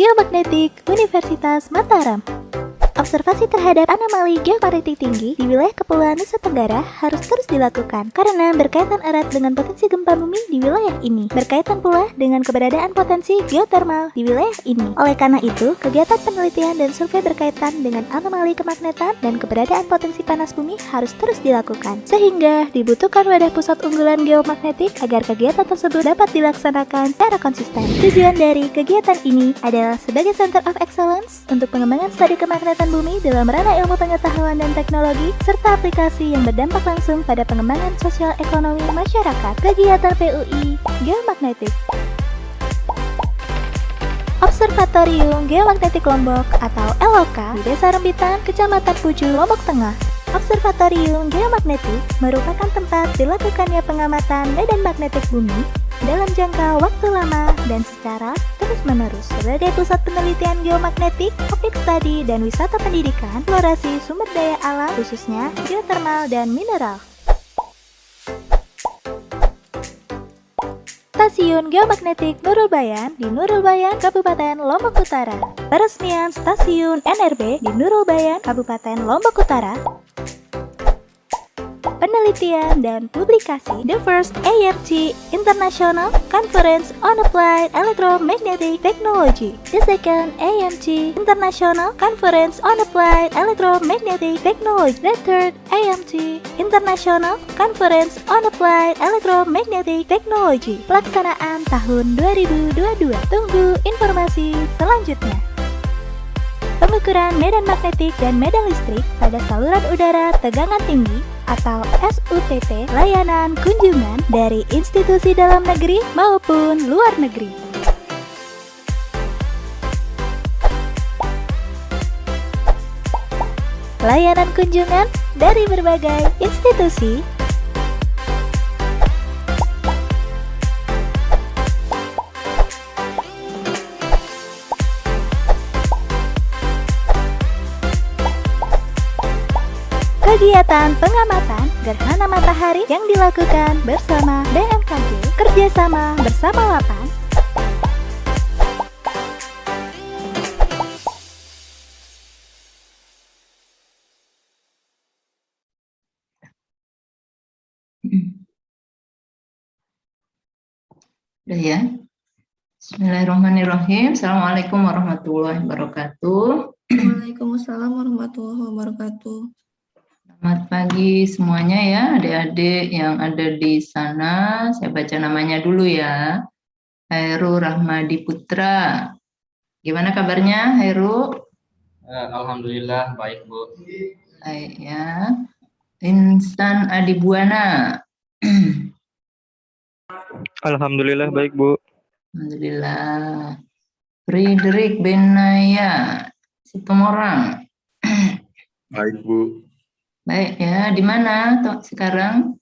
Geomagnetik Universitas Mataram. Observasi terhadap anomali geomagnetik tinggi di wilayah Kepulauan Nusa Tenggara harus terus dilakukan karena berkaitan erat dengan potensi gempa bumi di wilayah ini. Berkaitan pula dengan keberadaan potensi geotermal di wilayah ini. Oleh karena itu, kegiatan penelitian dan survei berkaitan dengan anomali kemagnetan dan keberadaan potensi panas bumi harus terus dilakukan. Sehingga dibutuhkan wadah pusat unggulan geomagnetik agar kegiatan tersebut dapat dilaksanakan secara konsisten. Tujuan dari kegiatan ini adalah sebagai Center of Excellence untuk pengembangan studi kemagnetan bumi dalam ranah ilmu pengetahuan dan teknologi serta aplikasi yang berdampak langsung pada pengembangan sosial ekonomi masyarakat. Kegiatan PUI Geomagnetik. Observatorium Geomagnetik Lombok atau LOK di Desa Rembitan, Kecamatan Puju, Lombok Tengah. Observatorium Geomagnetik merupakan tempat dilakukannya pengamatan medan magnetik bumi dalam jangka waktu lama dan secara terus-menerus. Sebagai pusat penelitian geomagnetik, objek studi, dan wisata pendidikan, eksplorasi sumber daya alam, khususnya geotermal dan mineral. Stasiun Geomagnetik Nurul Bayan di Nurul Bayan, Kabupaten Lombok Utara. Peresmian Stasiun NRB di Nurul Bayan, Kabupaten Lombok Utara. Penelitian dan publikasi The First ART International Conference on Applied Electromagnetic Technology. The Second AMT International Conference on Applied Electromagnetic Technology. The Third AMT International Conference on Applied Electromagnetic Technology. Pelaksanaan tahun 2022. Tunggu informasi selanjutnya. Pengukuran medan magnetik dan medan listrik pada saluran udara tegangan tinggi atau SUTT, layanan kunjungan dari institusi dalam negeri maupun luar negeri. Layanan kunjungan dari berbagai institusi, kegiatan pengamatan gerhana matahari yang dilakukan bersama BMKG, kerjasama bersama LAPAN. Udah ya. Bismillahirrahmanirrahim. Assalamualaikum warahmatullahi wabarakatuh. Waalaikumsalam warahmatullahi wabarakatuh. Selamat pagi semuanya ya, adik-adik yang ada di sana. Saya baca namanya dulu ya. Hairu Rahmadi Putra. Gimana kabarnya, Hairu? Alhamdulillah baik, Bu. Baik ya. Insan Adibuana. Alhamdulillah baik, Bu. Alhamdulillah. Friedrich Benaya Situmorang. Baik, Bu. Baik ya, di mana sekarang?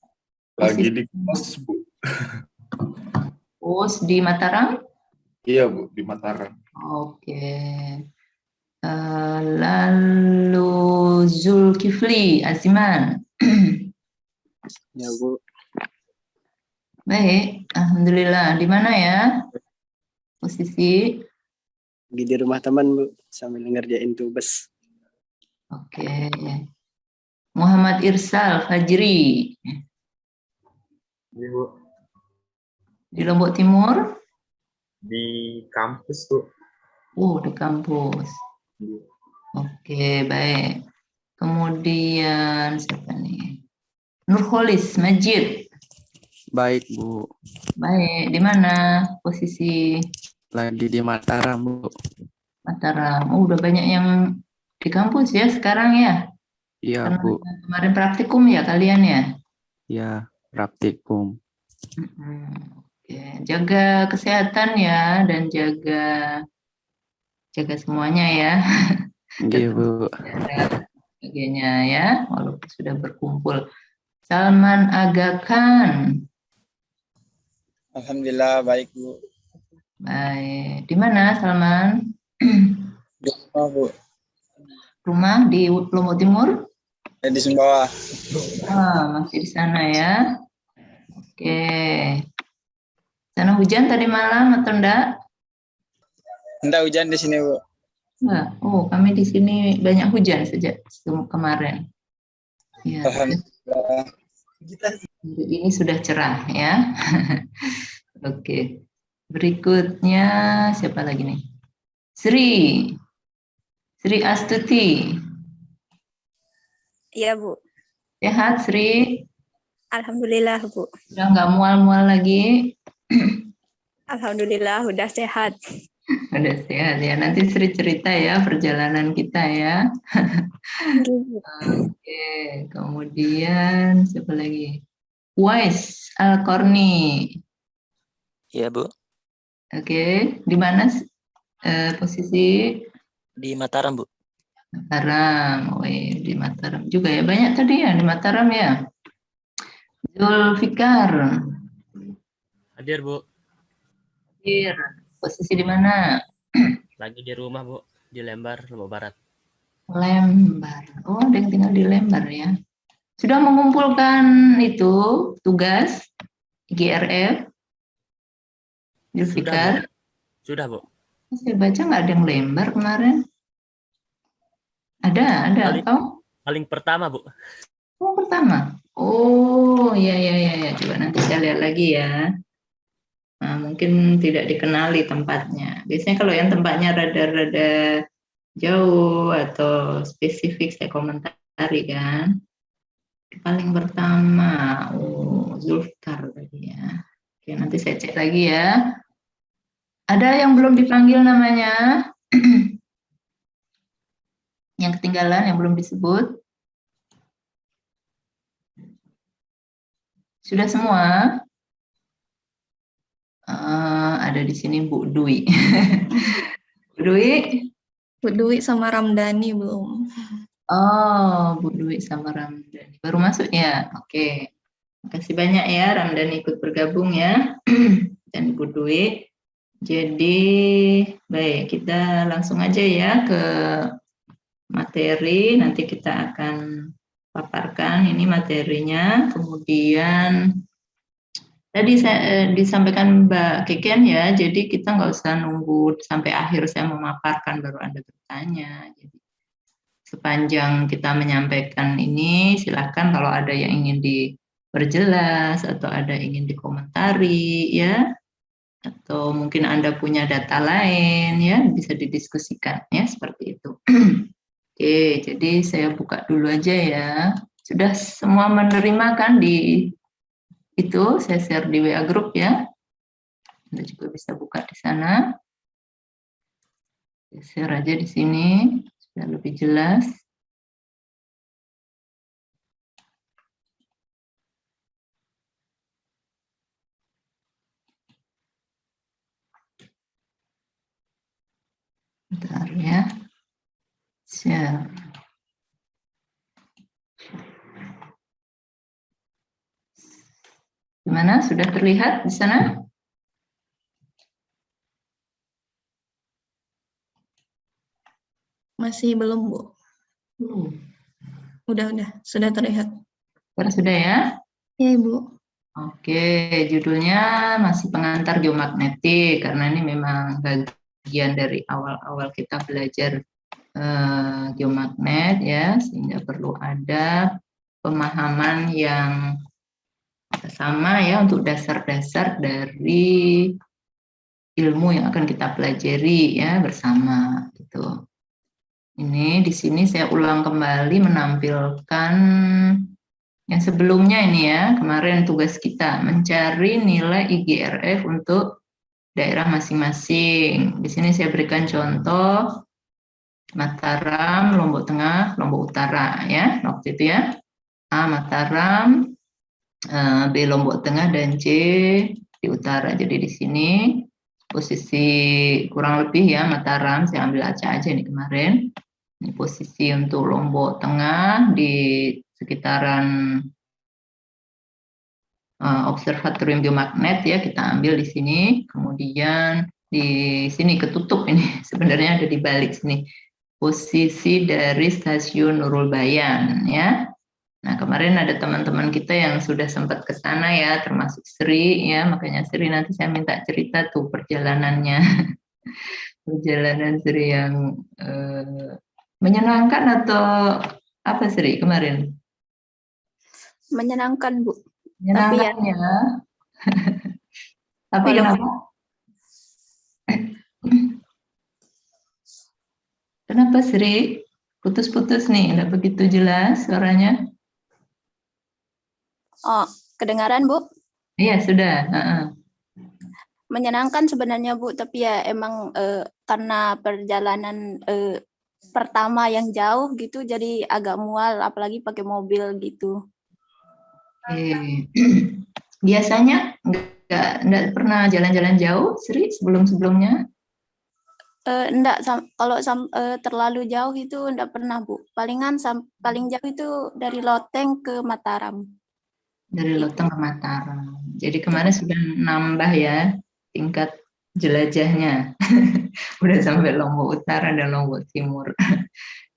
Lagi di kos, Bu. Kos di Mataram? Iya, Bu, di Mataram. Oke. Lalu Zulkifli Aziman. Ya, Bu. Baik, alhamdulillah. Di mana ya? Posisi? Lagi di rumah teman, Bu, sambil ngerjain tugas. Oke. Muhammad Irsal Fajri. Iya, Bu. Di Lombok Timur? Di kampus, Bu. Di kampus. Iya. Oke, baik. Kemudian siapa nih? Nurholis Majid. Baik, Bu. Baik, di mana posisi? Lagi di Mataram, Bu. Mataram. Udah banyak yang di kampus ya sekarang ya? Iya, Karena Bu. kemarin praktikum ya kalian ya? Ya, praktikum. Oke. Jaga kesehatan ya dan jaga semuanya ya. Iya, Bu. Sebagainya ya, walaupun sudah berkumpul. Salman Agakan. Alhamdulillah baik, Bu. Baik. Di mana Salman? Di rumah, Bu. Rumah di Lombok Timur? Di Sumbawa. Masih di sana ya. Oke. Sana hujan tadi malam atau enggak? Enggak hujan di sini, Bu. Enggak. Oh, kami di sini banyak hujan sejak kemarin. Ya, Alhamdulillah. hari ini sudah cerah ya. Oke. Berikutnya siapa lagi nih? Sri Astuti. Iya, Bu. Sehat, Sri? Alhamdulillah, Bu. Udah nggak mual-mual lagi? Alhamdulillah, udah sehat. Udah sehat ya. Nanti Sri cerita ya perjalanan kita ya. Oke, kemudian siapa lagi? Wais Al-Korni. Iya, Bu. Oke, di mana posisi? Di Mataram, Bu. Mataram. Oh, iya, di Mataram juga ya. Banyak tadi ya di Mataram ya. Zulfikar. Hadir, Bu. Hadir. Posisi di mana? Lagi di rumah, Bu. Di Lembar, Lombok Barat. Lembar. Oh, ada yang tinggal di Lembar ya. Sudah mengumpulkan itu tugas IGRF? Zulfikar? Sudah, Bu. Saya baca nggak ada yang Lembar kemarin. Ada atau? Paling pertama, Bu. Oh, pertama. Oh, ya. Coba nanti saya lihat lagi ya. Nah, mungkin tidak dikenali tempatnya. Biasanya kalau yang tempatnya rada-rada jauh atau spesifik saya komentari kan. Paling pertama, Zulfikar tadi ya. Oke, nanti saya cek lagi ya. Ada yang belum dipanggil namanya? Yang ketinggalan, yang belum disebut? Sudah semua? Ada di sini Bu Dwi. Bu Dwi? Bu Dwi sama Ramdhani belum. Oh, Bu Dwi sama Ramdhani. Baru masuk ya? Oke. Makasih banyak ya Ramdhani ikut bergabung ya. Dan Bu Dwi. Jadi, baik, kita langsung aja ya ke materi. Nanti kita akan paparkan ini materinya. Kemudian tadi saya disampaikan Mbak Keken ya, jadi kita nggak usah nunggu sampai akhir saya memaparkan baru Anda bertanya. Jadi sepanjang kita menyampaikan ini, silakan kalau ada yang ingin diperjelas atau ada yang ingin dikomentari ya, atau mungkin Anda punya data lain ya, bisa didiskusikan ya seperti itu. Oke, jadi saya buka dulu aja ya. Sudah semua menerima kan di itu saya share di WA group ya. Anda juga bisa buka di sana. Saya share aja di sini supaya lebih jelas. Bentar ya. Share. Gimana? Sudah terlihat di sana? Masih belum, Bu. Udah, sudah terlihat. Sudah ya? Ya, Ibu. Oke, judulnya masih pengantar geomagnetik karena ini memang bagian dari awal-awal kita belajar geomagnet ya, sehingga perlu ada pemahaman yang sama ya untuk dasar-dasar dari ilmu yang akan kita pelajari ya bersama gitu. Ini di sini saya ulang kembali menampilkan yang sebelumnya ini ya, kemarin tugas kita mencari nilai IGRF untuk daerah masing-masing. Di sini saya berikan contoh Mataram, Lombok Tengah, Lombok Utara ya, waktu itu ya. A Mataram, B Lombok Tengah, dan C di utara. Jadi di sini posisi kurang lebih ya Mataram, saya ambil acak aja nih kemarin. Ini posisi untuk Lombok Tengah di sekitaran observatorium geomagnet ya, kita ambil di sini. Kemudian di sini ketutup ini, sebenarnya ada di balik sini. Posisi dari stasiun Nurul Bayan ya. Nah, kemarin ada teman-teman kita yang sudah sempat ke sana ya, termasuk Sri ya, makanya Sri nanti saya minta cerita tuh perjalanannya. perjalanan Sri yang menyenangkan atau apa Sri kemarin? Menyenangkan, Bu. Menyenangkan Tapi ya. Tapi Walau- kenapa? Kenapa Sri? Putus-putus nih, nggak begitu jelas suaranya. Oh, kedengaran, Bu? Iya, sudah. Menyenangkan sebenarnya, Bu. Tapi ya emang karena perjalanan pertama yang jauh gitu, jadi agak mual, apalagi pakai mobil gitu. Biasanya nggak pernah jalan-jalan jauh, Sri, sebelum-sebelumnya? Enggak, kalau terlalu jauh itu enggak pernah, Bu. Paling jauh itu dari Loteng ke Mataram. Dari Loteng ke Mataram. Jadi kemarin sudah nambah ya tingkat jelajahnya. Udah sampai Lombok Utara dan Lombok Timur.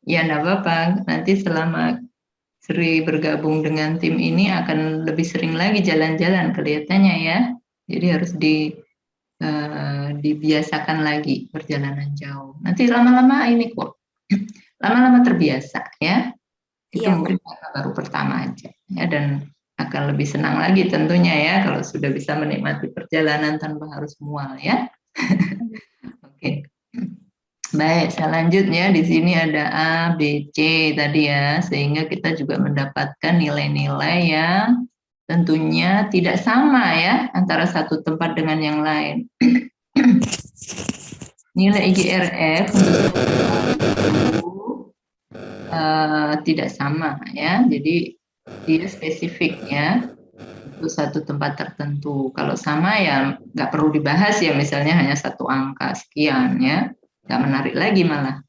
Ya, enggak apa-apa. Nanti selama Sri bergabung dengan tim ini akan lebih sering lagi jalan-jalan kelihatannya ya. Jadi harus dibiasakan lagi perjalanan jauh. Nanti lama-lama ini kok, lama-lama terbiasa ya. Itu Iya, mungkin baru pertama aja ya, dan akan lebih senang lagi tentunya ya kalau sudah bisa menikmati perjalanan tanpa harus mual ya. Oke. Baik, saya lanjut ya. Di sini ada A, B, C tadi ya, sehingga kita juga mendapatkan nilai-nilai yang tentunya tidak sama ya antara satu tempat dengan yang lain. Nilai IGRF tidak sama ya, jadi dia spesifik ya untuk satu tempat tertentu. Kalau sama ya nggak perlu dibahas ya, misalnya hanya satu angka sekian ya, nggak menarik lagi malah.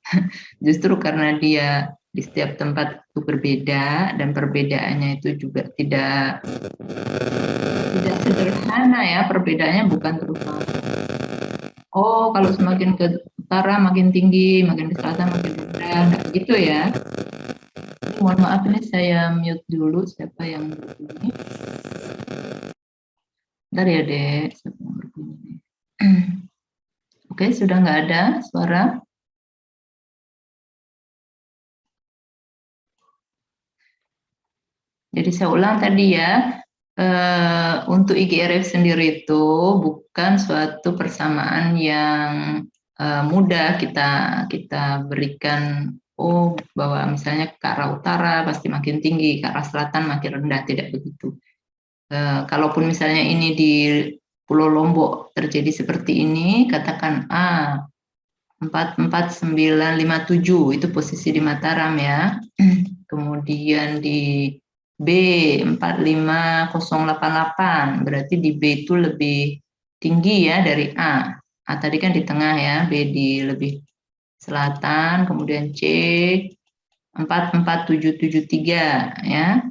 Justru karena dia di setiap tempat itu berbeda dan perbedaannya itu juga tidak sederhana ya, perbedaannya bukan terus. Oh, kalau semakin ke utara makin tinggi, makin ke selatan makin rendah, nggak begitu ya. Ini mohon maaf ini saya mute dulu siapa yang berbunyi. Bentar ya Dek, siapa yang berbunyi. Oke, sudah nggak ada suara. Jadi saya ulang tadi ya, untuk IGRF sendiri itu bukan suatu persamaan yang mudah kita berikan, oh bahwa misalnya ke arah utara pasti makin tinggi, ke arah selatan makin rendah, tidak begitu. Kalaupun misalnya ini di Pulau Lombok terjadi seperti ini, katakan A 44957 itu posisi di Mataram ya. Kemudian di B 45088 berarti di B itu lebih tinggi ya dari A. A tadi kan di tengah ya, B di lebih selatan, kemudian C 44773 ya.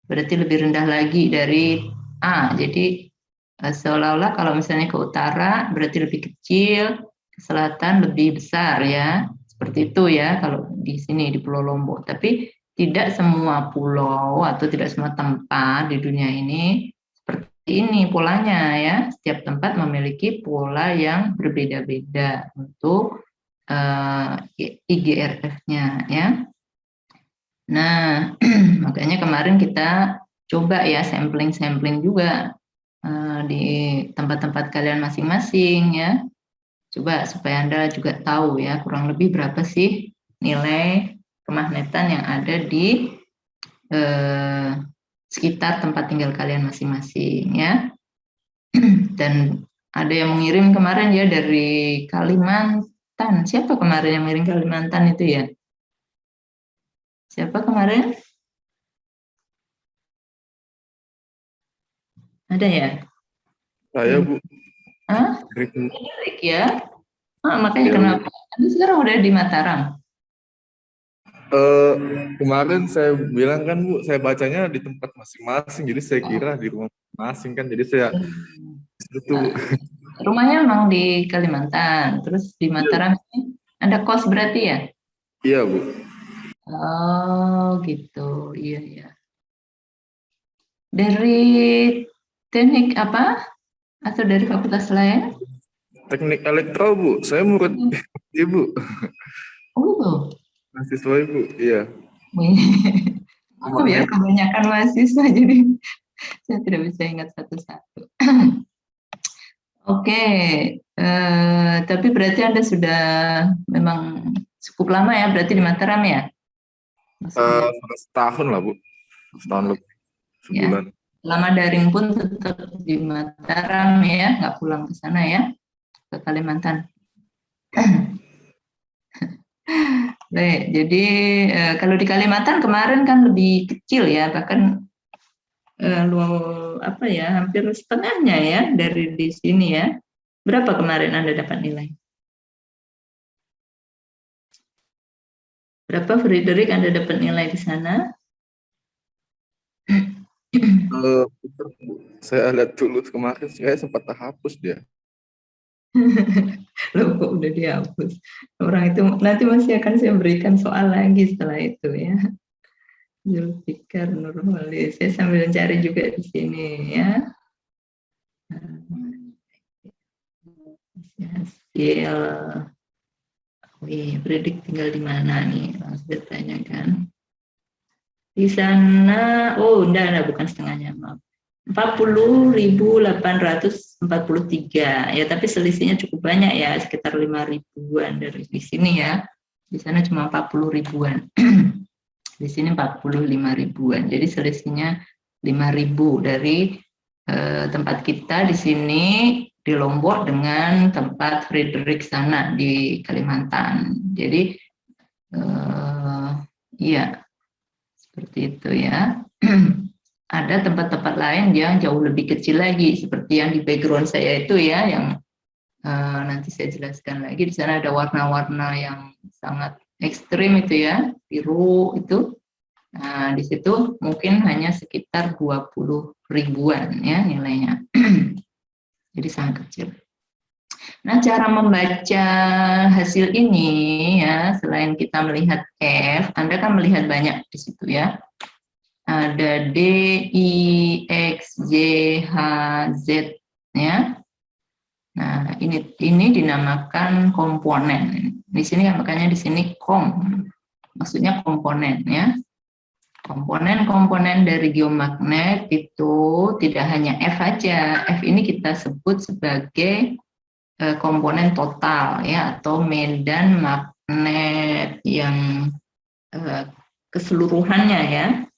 Berarti lebih rendah lagi dari A. Jadi seolah-olah kalau misalnya ke utara berarti lebih kecil, ke selatan lebih besar ya. Seperti itu ya kalau di sini di Pulau Lombok. Tapi tidak semua pulau atau tidak semua tempat di dunia ini seperti ini polanya ya. Setiap tempat memiliki pola yang berbeda-beda untuk IGRF-nya ya. Nah, makanya kemarin kita coba ya sampling juga di tempat-tempat kalian masing-masing ya. Coba supaya Anda juga tahu ya kurang lebih berapa sih nilai kemagnetan yang ada di sekitar tempat tinggal kalian masing-masing ya. Dan ada yang mengirim kemarin ya dari Kalimantan. Siapa kemarin yang mengirim Kalimantan itu ya? Siapa kemarin? Ada ya? Saya, Bu. Hah? Erik ya? Makanya Ya, kenapa? Anda sekarang udah di Mataram? Kemarin saya bilang kan, Bu, saya bacanya di tempat masing-masing, jadi saya kira di rumah masing kan, jadi saya itu. Rumahnya memang di Kalimantan, terus di Mataram ini Anda kos berarti ya? Iya, Bu. Oh gitu, iya. Dari teknik apa? Atau dari fakultas lain? Teknik elektro, Bu. Saya murid Ibu. Oh, Mahasiswa Ibu. Iya. maaf ya, kebanyakan mahasiswa jadi saya tidak bisa ingat satu-satu. Oke, tapi berarti Anda sudah memang cukup lama ya, berarti di Mataram ya? Setahun lah, Bu. Setahun lebih. Sebulan. Lama daring pun tetap di Mataram ya, nggak pulang ke sana ya, ke Kalimantan. Baik, jadi kalau di Kalimantan kemarin kan lebih kecil ya, bahkan hampir setengahnya ya dari di sini ya. Berapa kemarin Anda dapat nilai? Berapa Frederick Anda dapat nilai di sana? Saya lihat dulu kemarin, saya sempat terhapus dia. Loh, kok udah dihapus? Orang itu nanti masih akan saya berikan soal lagi setelah itu ya. Zulfikar Nurwali. Saya sambil mencari juga di sini ya. Hasil. Wih, Predik tinggal di mana nih? Langsung bertanya kan. Di sana, enggak, bukan setengahnya, maaf. 40.843 ya, tapi selisihnya cukup banyak ya, sekitar 5.000-an dari di sini ya. Di sana cuma 40 ribuan. Di sini 45 ribuan. Jadi selisihnya 5.000 dari tempat kita di sini di Lombok dengan tempat Frederick sana di Kalimantan. Jadi iya seperti itu ya. Ada tempat-tempat lain yang jauh lebih kecil lagi, seperti yang di background saya itu ya, yang nanti saya jelaskan lagi. Di sana ada warna-warna yang sangat ekstrim itu ya, biru itu. Nah, di situ mungkin hanya sekitar 20 ribuan ya nilainya. Jadi sangat kecil. Nah, cara membaca hasil ini ya, selain kita melihat F, Anda kan melihat banyak di situ ya. Ada D, I, X, Y, H, Z ya. Nah, ini dinamakan komponen. Di sini makanya di sini maksudnya komponen ya. Komponen-komponen dari geomagnet itu tidak hanya F aja. F ini kita sebut sebagai komponen total ya, atau medan magnet yang keseluruhannya ya,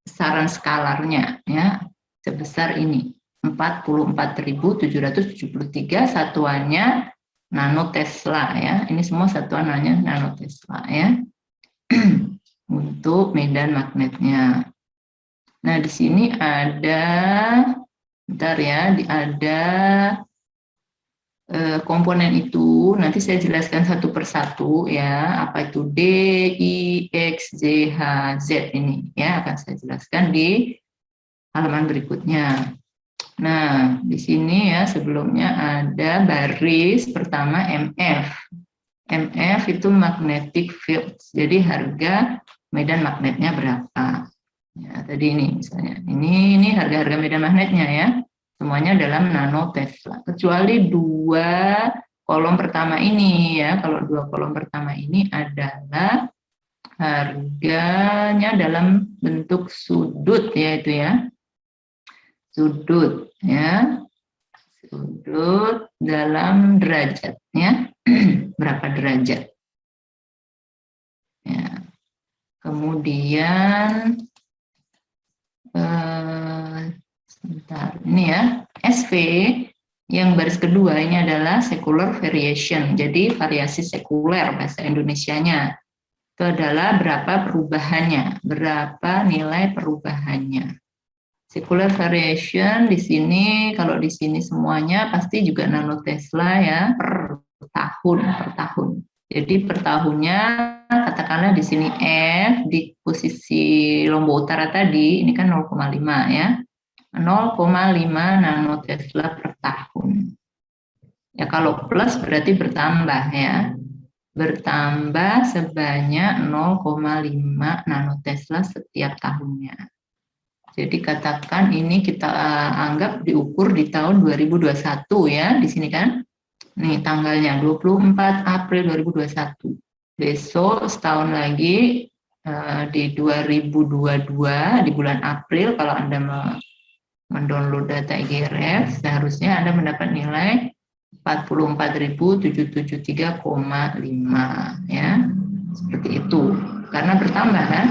besaran skalarnya ya sebesar ini 44.773, satuannya nanotesla ya. Ini semua satuan nanotesla ya. Untuk medan magnetnya. Nah, di sini ada ada komponen itu, nanti saya jelaskan satu persatu ya, apa itu D, I, X, Y, H, Z ini ya, akan saya jelaskan di halaman berikutnya. Nah, di sini ya sebelumnya ada baris pertama MF. MF itu magnetic field, jadi harga medan magnetnya berapa. Ya, tadi ini misalnya, ini harga-harga medan magnetnya ya. Semuanya dalam nanotesla, kecuali dua kolom pertama ini ya. Kalau dua kolom pertama ini adalah harganya dalam bentuk sudut ya, itu ya. Sudut ya. Sudut dalam derajat ya. Berapa derajat. Ya. Kemudian sebentar, ini ya, SV yang baris kedua ini adalah secular variation, jadi variasi sekuler bahasa Indonesianya. Itu adalah berapa perubahannya, berapa nilai perubahannya. Secular variation di sini, kalau di sini semuanya pasti juga nanotesla ya, per tahun. Jadi per tahunnya katakanlah di sini F di posisi Lombok Utara tadi ini kan 0,5 ya. 0,5 nanotesla per tahun. Ya kalau plus berarti bertambah ya. Bertambah sebanyak 0,5 nanotesla setiap tahunnya. Jadi katakan ini kita anggap diukur di tahun 2021 ya, di sini kan. Nih tanggalnya 24 April 2021. Besok setahun lagi di 2022 di bulan April kalau Anda mendownload data IGRF seharusnya Anda mendapat nilai 44.773,5 ya. Seperti itu. Karena bertambah kan?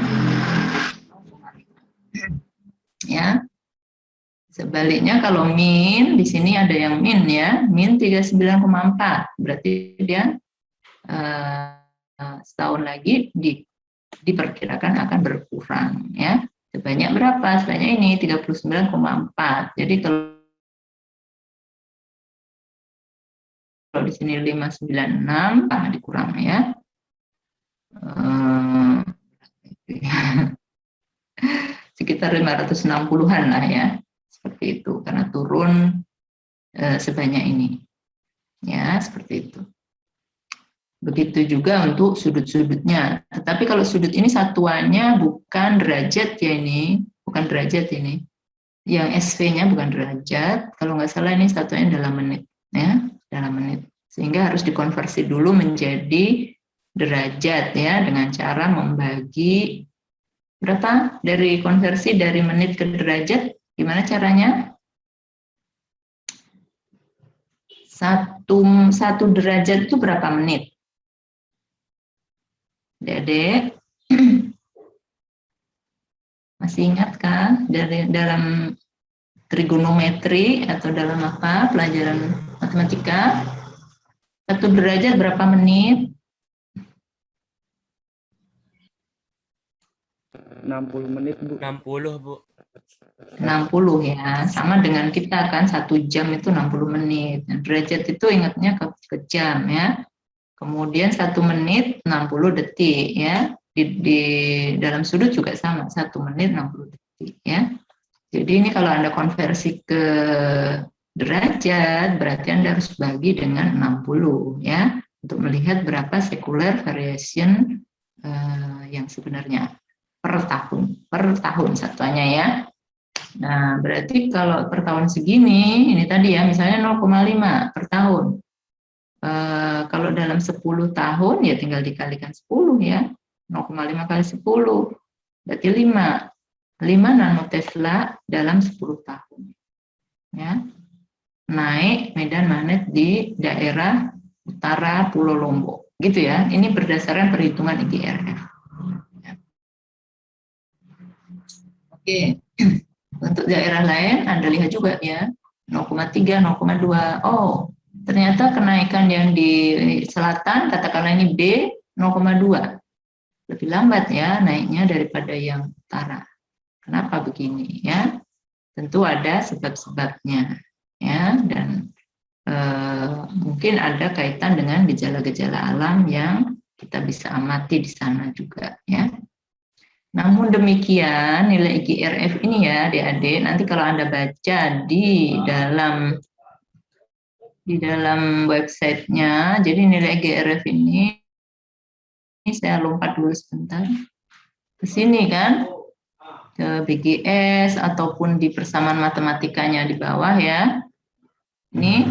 Ya. Sebaliknya kalau min, di sini ada yang min ya, min 39,4, berarti dia setahun lagi diperkirakan akan berkurang ya. Sebanyak berapa? Sebanyak ini 39,4. Jadi kalau di sini 596, dikurang ya. Sekitar 560-an lah ya. Seperti itu, karena turun sebanyak ini. Ya, seperti itu. Begitu juga untuk sudut-sudutnya. Tetapi kalau sudut ini satuannya bukan derajat ya ini, bukan derajat ini. Yang SV-nya bukan derajat, kalau nggak salah ini satuannya dalam menit. Ya, dalam menit. Sehingga harus dikonversi dulu menjadi derajat ya, dengan cara membagi berapa dari konversi dari menit ke derajat. Gimana caranya? Satu derajat itu berapa menit? Dedek, masih ingat kan? Dalam trigonometri atau dalam apa? Pelajaran matematika. Satu derajat berapa menit? 60 menit, Bu. 60, Bu. 60 ya, sama dengan kita kan 1 jam itu 60 menit. Nah, derajat itu ingatnya ke jam ya. Kemudian 1 menit 60 detik ya. Di dalam sudut juga sama, 1 menit 60 detik ya. Jadi ini kalau Anda konversi ke derajat berarti Anda harus bagi dengan 60 ya untuk melihat berapa secular variation yang sebenarnya per tahun satuannya ya. Nah, berarti kalau per tahun segini, ini tadi ya, misalnya 0,5 per tahun. Kalau dalam 10 tahun, ya tinggal dikalikan 10 ya. 0,5 kali 10, berarti 5. 5 nanotesla dalam 10 tahun. Ya. Naik medan magnet di daerah utara Pulau Lombok. Gitu ya, ini berdasarkan perhitungan IGRF. Ya. Oke. Untuk daerah lain, Anda lihat juga ya, 0,3, 0,2. Oh, ternyata kenaikan yang di selatan, katakanlah ini B, 0,2. Lebih lambat ya naiknya daripada yang utara. Kenapa begini ya? Tentu ada sebab-sebabnya ya, dan mungkin ada kaitan dengan gejala-gejala alam yang kita bisa amati di sana juga ya. Namun demikian nilai IGRF ini ya adik-adik, nanti kalau Anda baca di dalam websitenya, jadi nilai IGRF ini saya lompat dulu sebentar ke sini kan, ke BGS ataupun di persamaan matematikanya di bawah ya, ini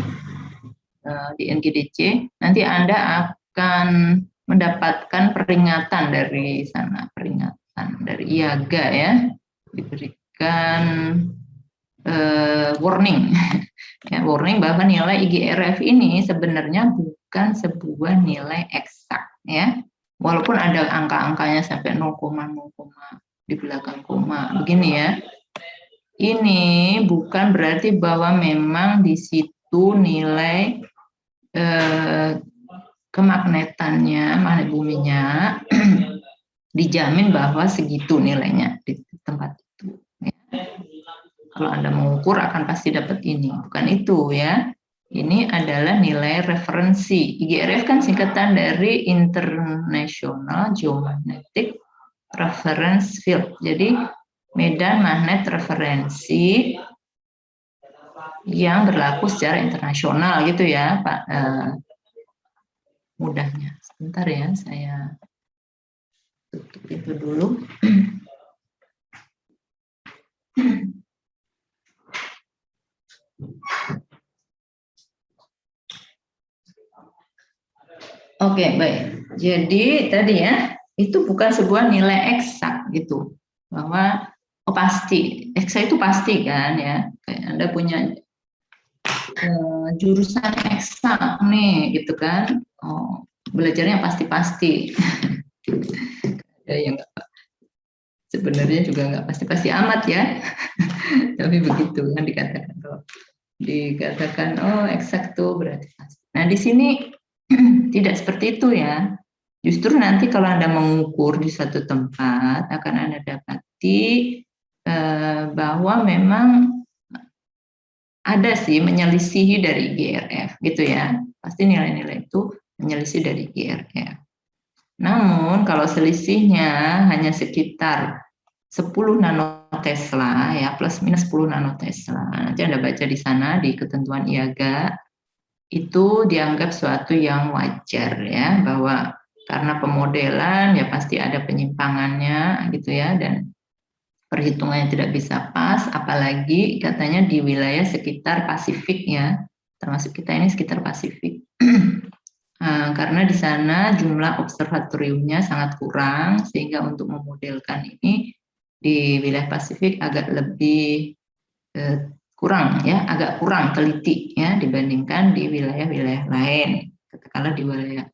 di NGDC, nanti Anda akan mendapatkan peringatan dari sana, peringatan dari IAGA ya, diberikan warning ya, warning bahwa nilai IGRF ini sebenarnya bukan sebuah nilai eksak ya, walaupun ada angka-angkanya sampai 0, di belakang koma begini ya, ini bukan berarti bahwa memang di situ nilai kemagnetannya, magnet buminya dijamin bahwa segitu nilainya di tempat itu. Ya. Kalau Anda mengukur akan pasti dapat ini, bukan itu ya. Ini adalah nilai referensi. IGRF kan singkatan dari International Geomagnetic Reference Field. Jadi medan magnet referensi yang berlaku secara internasional gitu ya, Pak. Mudahnya. Sebentar ya, saya tutup itu dulu. Oke, baik. Jadi tadi ya, itu bukan sebuah nilai eksak gitu. Bahwa pasti, eksak itu pasti kan ya. Kayak Anda punya jurusan eksak nih gitu kan. Oh, belajarnya pasti-pasti. Ada yang sebenarnya juga nggak pasti-pasti amat ya. Tapi begitu kan dikatakan. Kalau dikatakan oh eksak tuh berarti pasti. Nah, di sini tidak seperti itu ya. Justru nanti kalau Anda mengukur di satu tempat akan Anda dapati bahwa memang ada sih menyelisihi dari GRF gitu ya. Pasti nilai-nilai itu menyelisih dari GRF. Namun kalau selisihnya hanya sekitar 10 nanotesla ya, plus minus 10 nanotesla. Nanti Anda baca di sana di ketentuan IAGA, itu dianggap suatu yang wajar ya, bahwa karena pemodelan ya pasti ada penyimpangannya gitu ya, dan perhitungannya tidak bisa pas, apalagi katanya di wilayah sekitar Pasifik ya, termasuk kita ini sekitar Pasifik. Karena di sana jumlah observatoriumnya sangat kurang, sehingga untuk memodelkan ini di wilayah Pasifik agak lebih kurang ya, agak kurang teliti ya dibandingkan di wilayah-wilayah lain. Katakanlah di wilayah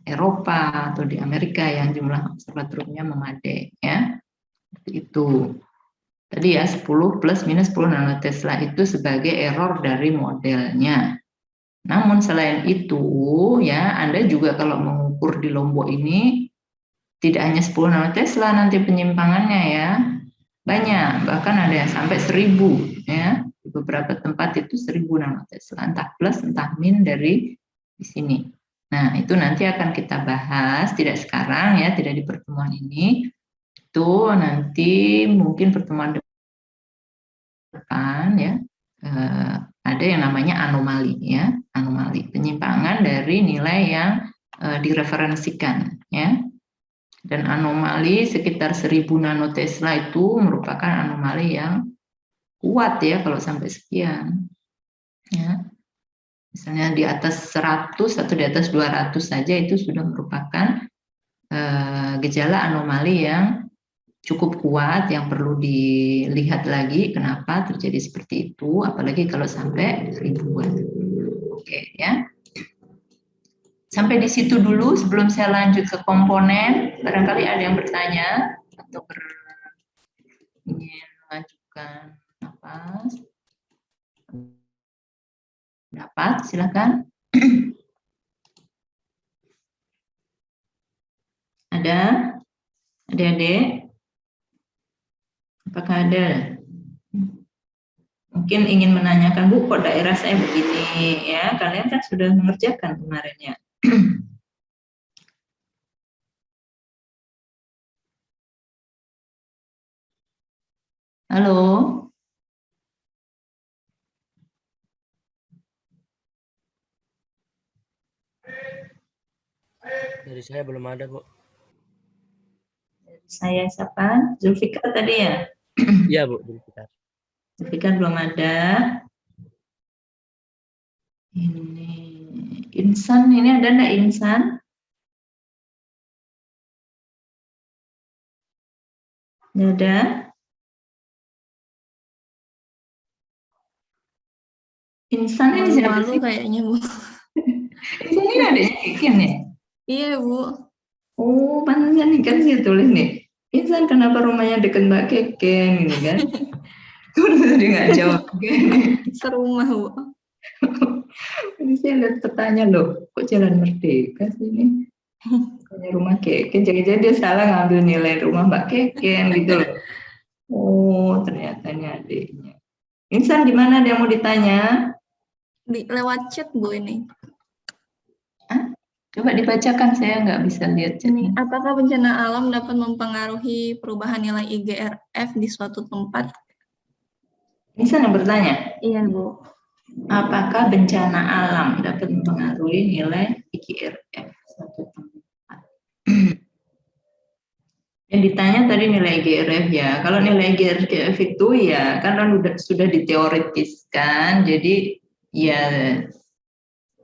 Eropa atau di Amerika yang jumlah observatoriumnya memadai ya. Seperti itu. Tadi ya 10 plus minus 10 nanotesla itu sebagai error dari modelnya. Namun selain itu ya, Anda juga kalau mengukur di Lombok ini tidak hanya 10 nanotesla nanti penyimpangannya ya. Banyak, bahkan ada yang sampai 1000 ya. Di beberapa tempat itu 1000 nanotesla, entah plus entah min dari di sini. Nah, itu nanti akan kita bahas, tidak sekarang ya, tidak di pertemuan ini. Itu nanti mungkin pertemuan depan ya. Ada yang namanya anomali ya, anomali penyimpangan dari nilai yang direferensikan ya. Dan anomali sekitar 1000 nanotesla itu merupakan anomali yang kuat ya kalau sampai sekian ya. Misalnya di atas 100 atau di atas 200 saja itu sudah merupakan gejala anomali yang cukup kuat yang perlu dilihat lagi kenapa terjadi seperti itu, apalagi kalau sampai ribuan. Oke ya. Sampai di situ dulu sebelum saya lanjut ke komponen. Barangkali ada yang bertanya atau ingin mengajukan pendapat, silakan. Ada adik-adik? Apakah ada? Mungkin ingin menanyakan, Bu, kok daerah saya begini ya? Kalian kan sudah mengerjakan kemarin ya. Halo? Dari saya belum ada, Bu. Saya siapa? Zulfikar tadi ya? Iya, Bu, Zulfikar. Zulfikar belum ada. Ini Insan, ini ada enggak Insan? Nggak ada. Insan ini siapa Malu sih? kayaknya, Bu. Insan ini adanya Ikin ya? Iya, Bu. Oh, pantasnya nih kan saya tulis nih. Insan kenapa rumahnya deket Mbak Keken ini kan? Terus dia nggak jawab. Serumah, Bu. Ini saya lihat petanya loh, kok Jalan Merdeka sih ini? Punya rumah Keken, jadi dia salah ngambil nilai rumah Mbak Keken gitu loh. Oh, ternyata ini adiknya. Insan di mana dia mau ditanya? Lewat chat, Bu, ini. Coba dibacakan, saya nggak bisa lihat Ini, chatnya. apakah bencana alam dapat mempengaruhi perubahan nilai IGRF di suatu tempat? Insan yang bertanya, Iya, Bu. apakah bencana alam dapat mempengaruhi nilai IGRF suatu tempat? Yang ditanya tadi nilai IGRF ya. Kalau nilai IGRF itu ya kan sudah diteoritiskan, jadi ya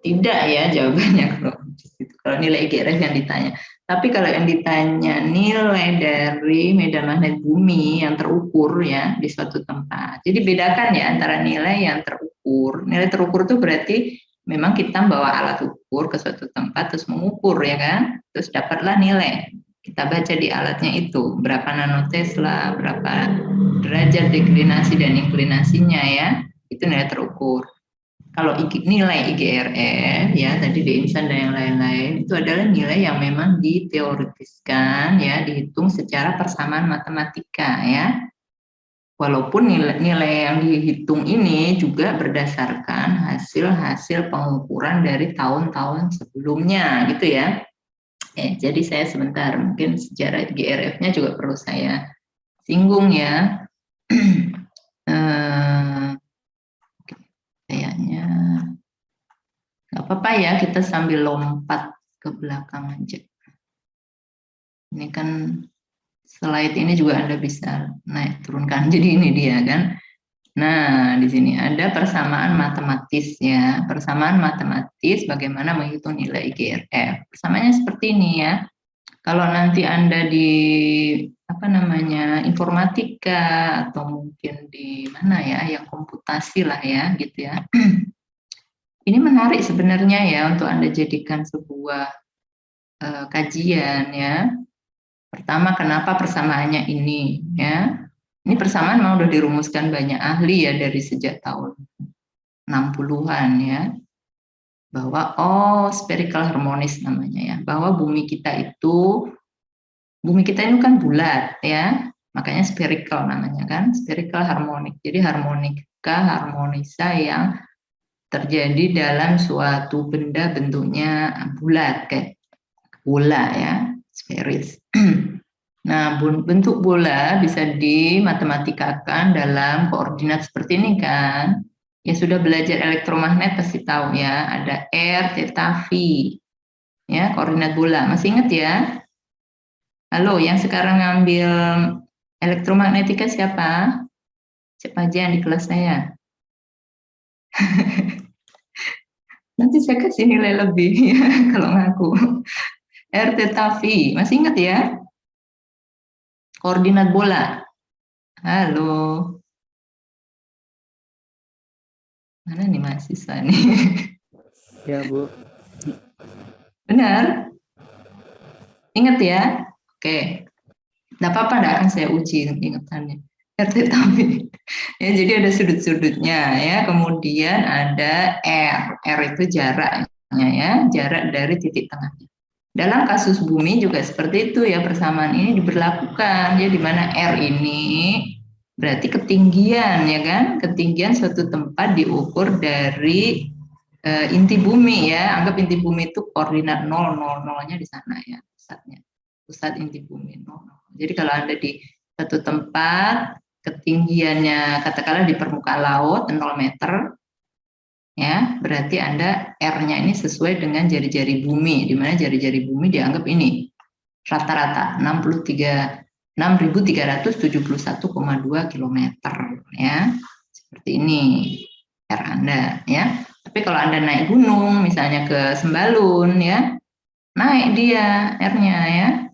tidak ya jawabannya kalau di situ kalau nilai IGRF yang ditanya. Tapi kalau yang ditanya nilai dari medan magnet bumi yang terukur ya di suatu tempat. Jadi bedakan ya antara nilai yang terukur. Nilai terukur itu berarti memang kita bawa alat ukur ke suatu tempat terus mengukur ya kan. Terus dapatlah nilai. Kita baca di alatnya itu berapa nanotesla, berapa derajat deklinasi dan inklinasinya ya. Itu nilai terukur. Kalau nilai IGRF ya tadi di insan dan yang lain-lain itu adalah nilai yang memang diteoritiskan ya dihitung secara persamaan matematika ya. Walaupun nilai yang dihitung ini juga berdasarkan hasil-hasil pengukuran dari tahun-tahun sebelumnya gitu ya. Jadi saya sebentar mungkin sejarah IGRF-nya juga perlu saya singgung ya. Kayaknya nggak apa-apa ya kita sambil lompat ke belakang aja. Ini kan slide ini juga Anda bisa naik turunkan. Jadi ini dia kan. Nah di sini ada persamaan matematis ya. Persamaan matematis bagaimana menghitung nilai IGRF. Persamaannya seperti ini ya. Kalau nanti Anda di informatika atau mungkin di mana ya yang komputasi lah ya gitu ya. Ini menarik sebenarnya ya untuk Anda jadikan sebuah kajian ya. Pertama kenapa persamaannya ini ya. Ini persamaan memang udah dirumuskan banyak ahli ya dari sejak tahun 60-an ya. Bahwa spherical harmonis namanya ya. Bahwa bumi kita ini kan bulat ya. Makanya spherical namanya kan. Spherical harmonik. Jadi harmonisa yang terjadi dalam suatu benda bentuknya bulat kayak bola ya, sferis. Nah, bentuk bola bisa dimatematikkan dalam koordinat seperti ini kan. Ya sudah belajar elektromagnet pasti tahu ya, ada R, theta, V. Ya, koordinat bola. Masih ingat ya? Halo, yang sekarang ngambil elektromagnetika siapa? Siapa aja yang di kelas saya? Nanti saya kasih nilai lebih ya kalau ngaku. R, theta, V. Masih ingat ya? Koordinat bola. Halo. Mana nih mahasiswa nih? Ya, Bu. Benar? Ingat ya? Oke. Nggak apa-apa, nggak akan saya uji ingatannya. R, theta, V. Ya, jadi ada sudut-sudutnya ya. Kemudian ada R. R itu jaraknya ya, jarak dari titik tengahnya. Dalam kasus bumi juga seperti itu ya, persamaan ini diberlakukan. Ya, di mana R ini berarti ketinggian ya kan, ketinggian suatu tempat diukur dari inti bumi ya. Anggap inti bumi itu koordinat 0, 0-nya di sana ya, pusatnya. Pusat inti bumi 0. Jadi kalau Anda di satu tempat ketinggiannya katakanlah di permukaan laut 0 meter ya, berarti Anda R-nya ini sesuai dengan jari-jari bumi, di mana jari-jari bumi dianggap ini rata-rata 6.371,2 km ya. Seperti ini R Anda ya. Tapi kalau Anda naik gunung misalnya ke Sembalun ya, naik dia R-nya ya.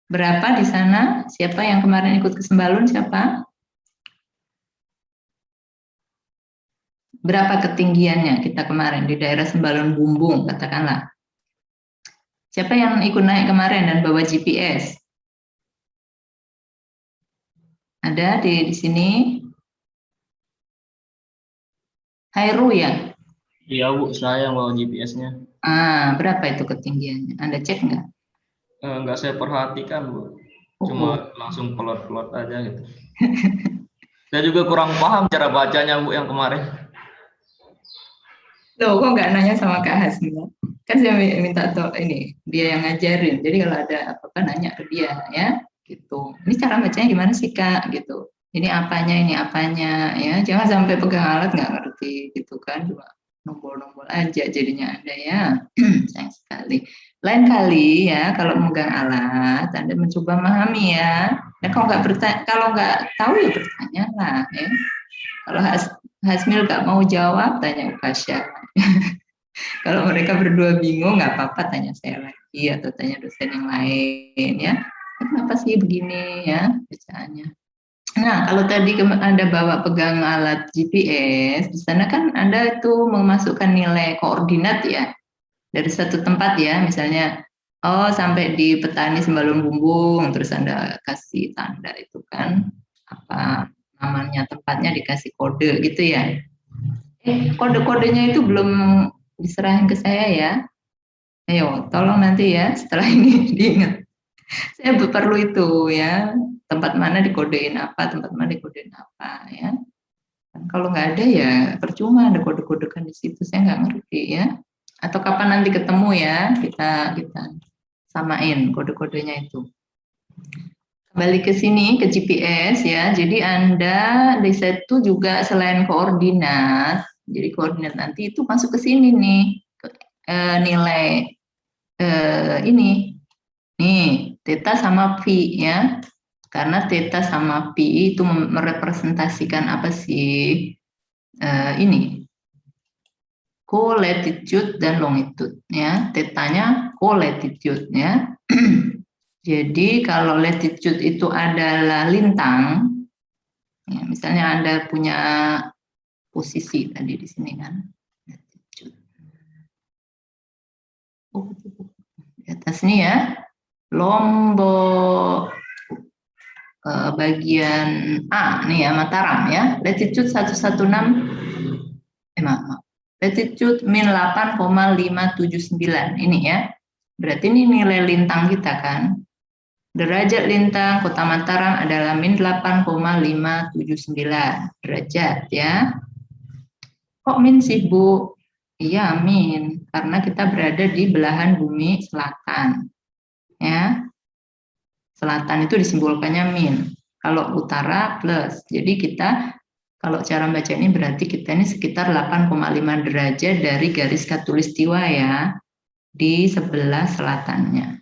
Berapa di sana? Siapa yang kemarin ikut ke Sembalun siapa? Berapa ketinggiannya kita kemarin di daerah Sembalun Bumbung katakanlah. Siapa yang ikut naik kemarin dan bawa GPS? Ada di sini? Hairu ya? Iya Bu, saya yang bawa GPS-nya. Berapa itu ketinggiannya? Anda cek nggak? Nggak saya perhatikan Bu, cuma langsung pelot-pelot aja gitu. Saya juga kurang paham cara bacanya Bu yang kemarin. Loh, kok nggak nanya sama Kak Hasmi? Kan saya minta ini dia yang ngajarin. Jadi kalau ada apa-apa nanya ke dia ya, gitu. Ini cara bacanya gimana sih Kak? Gitu. Ini apanya ya. Jangan sampai pegang alat nggak ngerti gitu kan. Cuma nombol-nombol aja jadinya Anda ya. Sayang sekali. Lain kali ya kalau megang alat Anda mencoba memahami ya. Dan kalau nggak tahu ya bertanya lah ya. Kalau Hasmil nggak mau jawab tanya ke Kasya. Kalau mereka berdua bingung, nggak apa-apa tanya saya lagi atau tanya dosen yang lain ya. Kenapa sih begini ya bacaannya? Nah, kalau tadi Anda bawa pegang alat GPS, di sana kan Anda itu memasukkan nilai koordinat ya dari satu tempat ya, misalnya oh sampai di Petani Sembalun Bumbung, terus Anda kasih tanda itu kan apa namanya tempatnya dikasih kode gitu ya. Kode-kodenya itu belum diserahin ke saya ya. Ayo, tolong nanti ya setelah ini diingat. Saya perlu itu ya, tempat mana dikodein apa, tempat mana dikodein apa ya. Dan kalau nggak ada ya percuma ada kode-kodekan di situ, saya nggak ngerti ya. Atau kapan nanti ketemu ya, kita samain kode-kodenya itu. Kembali ke sini, ke GPS ya, jadi Anda di situ juga selain koordinat, jadi koordinat nanti itu masuk ke sini nih, nilai ini, nih, theta sama pi ya, karena theta sama pi itu merepresentasikan apa sih, ini, co-latitude dan longitude ya, tetanya co-latitude ya. Jadi kalau latitude itu adalah lintang, ya, misalnya Anda punya posisi tadi di sini kan, latitude. Di atas ini ya, Lombok bagian A nih ya, Mataram ya, latitude 116, maaf, latitude min 8,579 ini ya, berarti ini nilai lintang kita kan. Derajat lintang Kota Mataram adalah min 8,579 derajat ya. Kok min sih Bu? Iya min, karena kita berada di belahan bumi selatan. Ya, selatan itu disimbolkannya min. Kalau utara plus. Jadi kita kalau cara baca ini berarti kita ini sekitar 8,5 derajat dari garis khatulistiwa ya, di sebelah selatannya.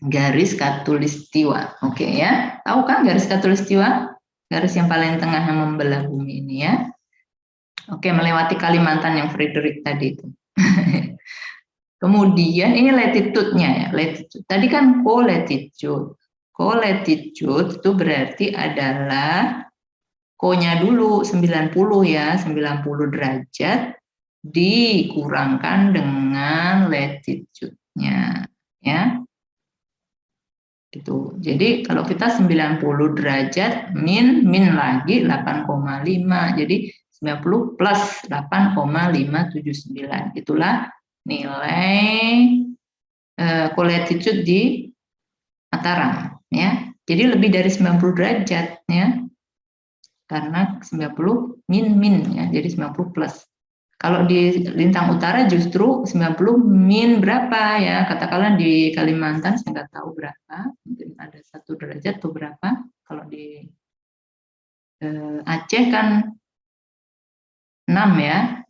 Garis khatulistiwa, oke ya, tahu kan garis khatulistiwa? Garis yang paling tengah yang membelah bumi ini ya. Oke, melewati Kalimantan yang Frederick tadi itu. Kemudian ini latitude-nya ya, latitude. Tadi kan co-latitude. Co-latitude itu berarti adalah ko-nya dulu 90 ya, 90 derajat dikurangkan dengan latitude-nya ya. Gitu. Jadi kalau kita 90 derajat min lagi 8,5. Jadi 90 plus 8,579. Itulah nilai co-latitude di Mataram ya. Jadi lebih dari 90 derajat ya. Karena 90 min ya. Jadi 90 plus. Kalau di lintang utara justru 90 min berapa ya, katakanlah di Kalimantan saya nggak tahu berapa, mungkin ada 1 derajat atau berapa. Kalau di Aceh kan 6 ya,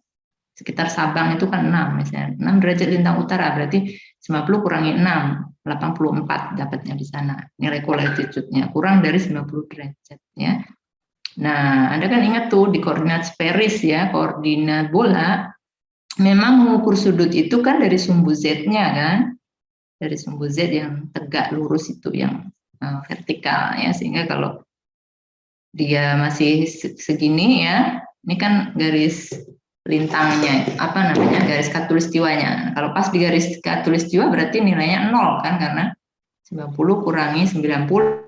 sekitar Sabang itu kan 6 misalnya, 6 derajat lintang utara berarti 90 kurangi 6, 84 dapatnya di sana, nilai co-latitude-nya kurang dari 90 derajat ya. Nah, Anda kan ingat tuh di koordinat sferis ya, koordinat bola, memang mengukur sudut itu kan dari sumbu Z-nya kan, dari sumbu Z yang tegak lurus itu yang vertikal ya, sehingga kalau dia masih segini ya, ini kan garis lintangnya, apa namanya, garis khatulistiwanya. Kalau pas di garis khatulistiwa berarti nilainya 0 kan, karena 90 kurangi 90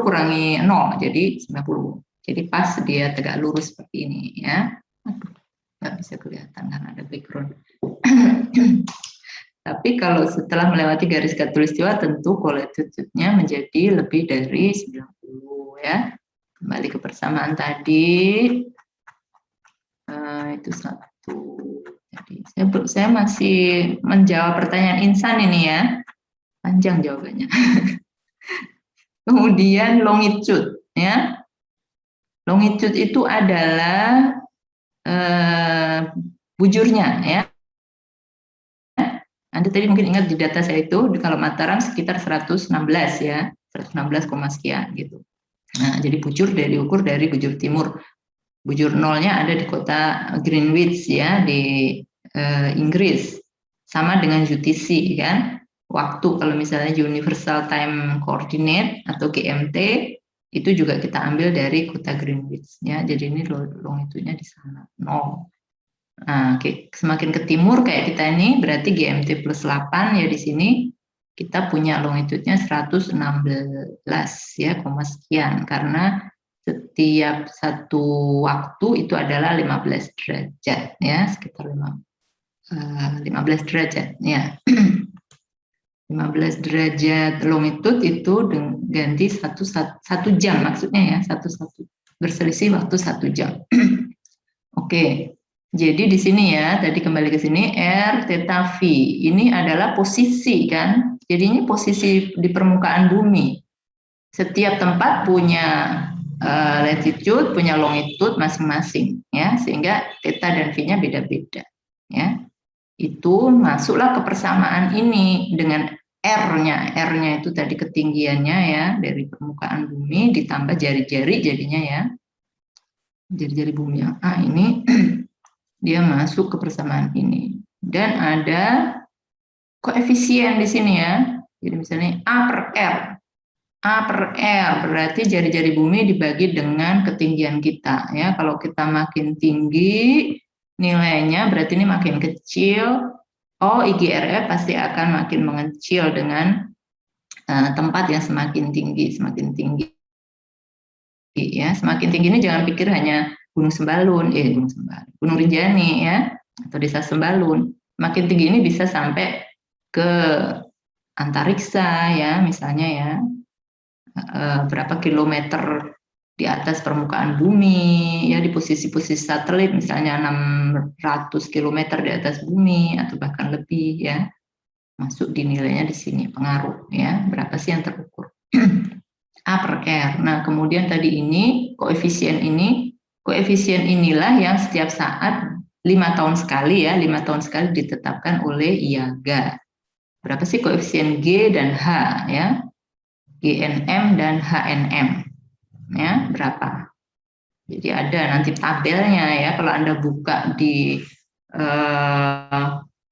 kurangi 0 jadi 90. Jadi pas dia tegak lurus seperti ini ya. Aduh, nggak bisa kelihatan karena ada background. Tapi kalau setelah melewati garis khatulistiwa tentu co-latitude-nya menjadi lebih dari 90 ya. Kembali ke persamaan tadi. Itu satu. Jadi saya masih menjawab pertanyaan Insan ini ya. Panjang jawabannya. Kemudian longitude ya. Longitude itu adalah bujurnya ya. Anda tadi mungkin ingat di data saya itu kalau Mataram sekitar 116 ya, 116, sekian gitu. Nah, jadi bujur diukur dari bujur timur bujur nolnya ada di kota Greenwich ya, di Inggris. Sama dengan UTC kan, waktu kalau misalnya Universal Time Coordinate atau GMT, itu juga kita ambil dari kota Greenwich ya, jadi ini longitude-nya di sana, 0. Nah, semakin ke timur kayak kita ini, berarti GMT plus 8 ya di sini, kita punya longitude-nya 116 ya, koma sekian, karena setiap satu waktu itu adalah 15 derajat ya, sekitar 15 derajat ya. 15 derajat longitude itu ganti satu jam maksudnya ya, berselisih waktu 1 jam. Oke. Jadi di sini ya, tadi kembali ke sini, R theta V ini adalah posisi kan, jadi ini posisi di permukaan bumi. Setiap tempat punya latitude, punya longitude masing-masing ya, sehingga theta dan V-nya beda-beda ya. Itu masuklah ke persamaan ini dengan R-nya. R-nya itu tadi ketinggiannya ya, dari permukaan bumi ditambah jari-jari jadinya ya, jari-jari bumi yang A ini. Dia masuk ke persamaan ini, dan ada koefisien di sini ya. Jadi misalnya A per R berarti jari-jari bumi dibagi dengan ketinggian kita ya. Kalau kita makin tinggi nilainya berarti ini makin kecil. Oh, IGRF pasti akan makin mengecil dengan tempat yang semakin tinggi ya. Semakin tinggi ini jangan pikir hanya Gunung Sembalun, Gunung Rinjani ya, atau Desa Sembalun. Makin tinggi ini bisa sampai ke antariksa ya, misalnya ya, berapa kilometer di atas permukaan bumi ya, di posisi-posisi satelit misalnya 600 km di atas bumi atau bahkan lebih ya, masuk di nilainya di sini, pengaruh ya, berapa sih yang terukur. A per R. Nah, kemudian tadi ini koefisien inilah yang setiap saat 5 tahun sekali ya, 5 tahun sekali ditetapkan oleh IAGA. Berapa sih koefisien G dan H ya? GNM dan HNM ya, berapa? Jadi ada nanti tabelnya ya, kalau Anda buka di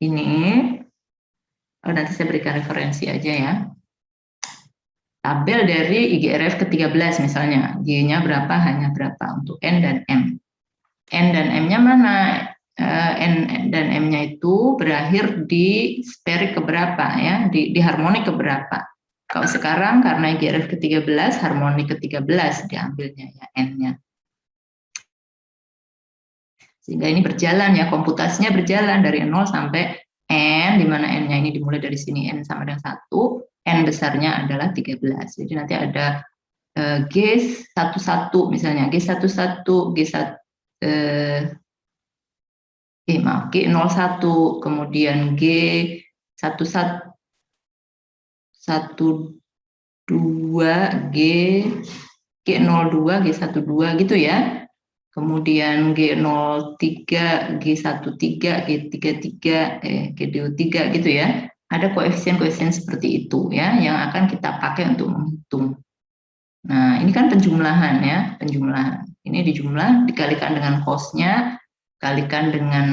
ini, nanti saya berikan referensi aja ya. Tabel dari IGRF ke-13 misalnya, G-nya berapa, hanya berapa untuk N dan M. N dan M-nya mana? N dan M-nya itu berakhir di sperik keberapa ya, di harmonik keberapa. Kalau sekarang karena IGRF ke-13, harmonik ke-13 diambilnya ya, N-nya. Sehingga ini berjalan ya, komputasinya berjalan dari 0 sampai N, di mana N-nya ini dimulai dari sini, N sama dengan 1, N besarnya adalah 13. Jadi nanti ada G11 misalnya, G11, G01, kemudian G11, 2, G02, gitu ya. Kemudian G03, G13, G33, G23 gitu ya. Ada koefisien-koefisien seperti itu ya, yang akan kita pakai untuk menghitung. Nah, ini kan penjumlahan ya, penjumlahan. Ini dijumlah, dikalikan dengan cos-nya, kalikan dengan